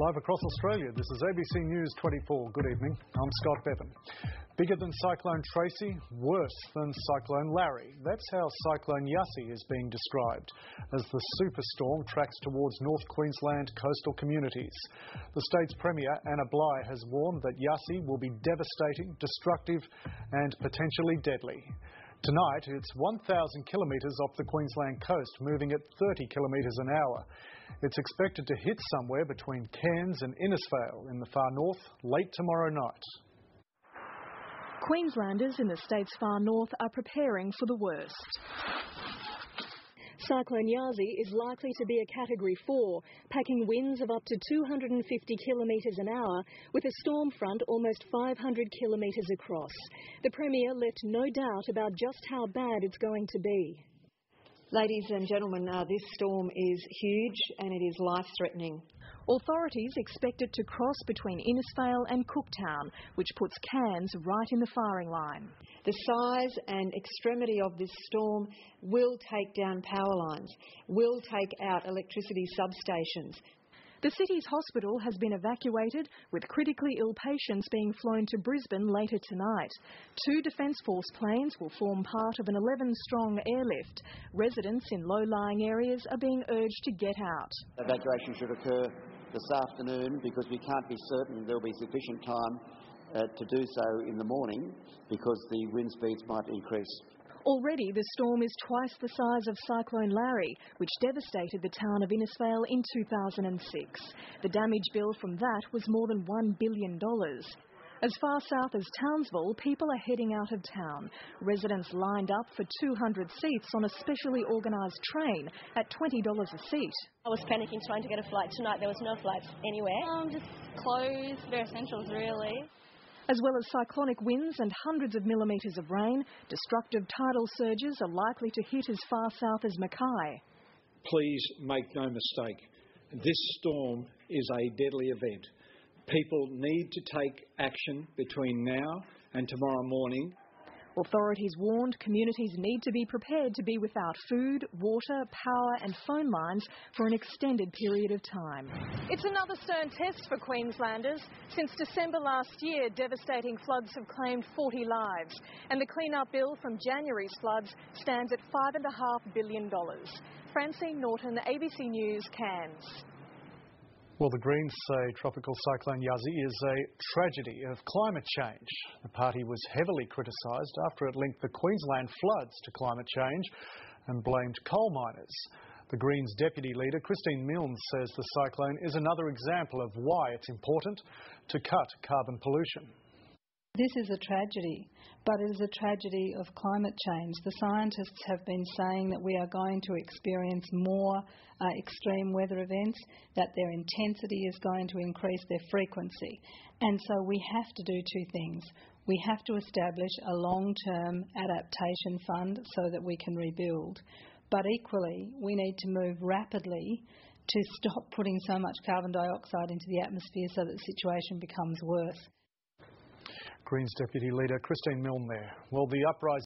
Live across Australia, this is ABC News 24. Good evening, I'm Scott Bevan. Bigger than Cyclone Tracy, worse than Cyclone Larry. That's how Cyclone Yasi is being described, as the superstorm tracks towards North Queensland coastal communities. The state's Premier, Bligh, has warned that Yasi will be devastating, destructive and potentially deadly. Tonight, it's 1,000 kilometres off the Queensland coast, moving at 30 kilometres an hour. It's expected to hit somewhere between Cairns and Innisfail in the far north late tomorrow night. Queenslanders in the state's far north are preparing for the worst. Cyclone Yasi is likely to be a Category 4, packing winds of up to 250 kilometres an hour, with a storm front almost 500 kilometres across. The Premier left no doubt about just how bad it's going to be. Ladies and gentlemen, this storm is huge and it is life-threatening. Authorities expect it to cross between Innisfail and Cooktown, which puts Cairns right in the firing line. The size and extremity of this storm will take down power lines, will take out electricity substations. The city's hospital has been evacuated, with critically ill patients being flown to Brisbane later tonight. 2 Defence Force planes will form part of an 11-strong airlift. Residents in low-lying areas are being urged to get out. Evacuation should occur this afternoon because we can't be certain there will be sufficient time to do so in the morning because the wind speeds might increase. Already, the storm is twice the size of Cyclone Larry, which devastated the town of Innisfail in 2006. The damage bill from that was more than $1 billion. As far south as Townsville, people are heading out of town. Residents lined up for 200 seats on a specially organised train at $20 a seat. I was panicking trying to get a flight tonight. There was no flights anywhere. Just clothes, bare essentials really. As well as cyclonic winds and hundreds of millimetres of rain, destructive tidal surges are likely to hit as far south as Mackay. Please make no mistake, this storm is a deadly event. People need to take action between now and tomorrow morning. Authorities warned communities need to be prepared to be without food, water, power and phone lines for an extended period of time. It's another stern test for Queenslanders. Since December last year, devastating floods have claimed 40 lives, and the clean-up bill from January's floods stands at $5.5 billion. Francene, Norton, ABC News, Cairns. Well, the Greens say Tropical Cyclone Yasi is a tragedy of climate change. The party was heavily criticised after it linked the Queensland floods to climate change and blamed coal miners. The Greens deputy leader, Christine Milne, says the cyclone is another example of why it's important to cut carbon pollution. This is a tragedy, but it is a tragedy of climate change. The scientists have been saying that we are going to experience more extreme weather events, that their intensity is going to increase their frequency. And so we have to do 2 things. We have to establish a long-term adaptation fund so that we can rebuild. But equally, we need to move rapidly to stop putting so much carbon dioxide into the atmosphere so that the situation becomes worse. Greens deputy leader Christine Milne there. Well, the uprising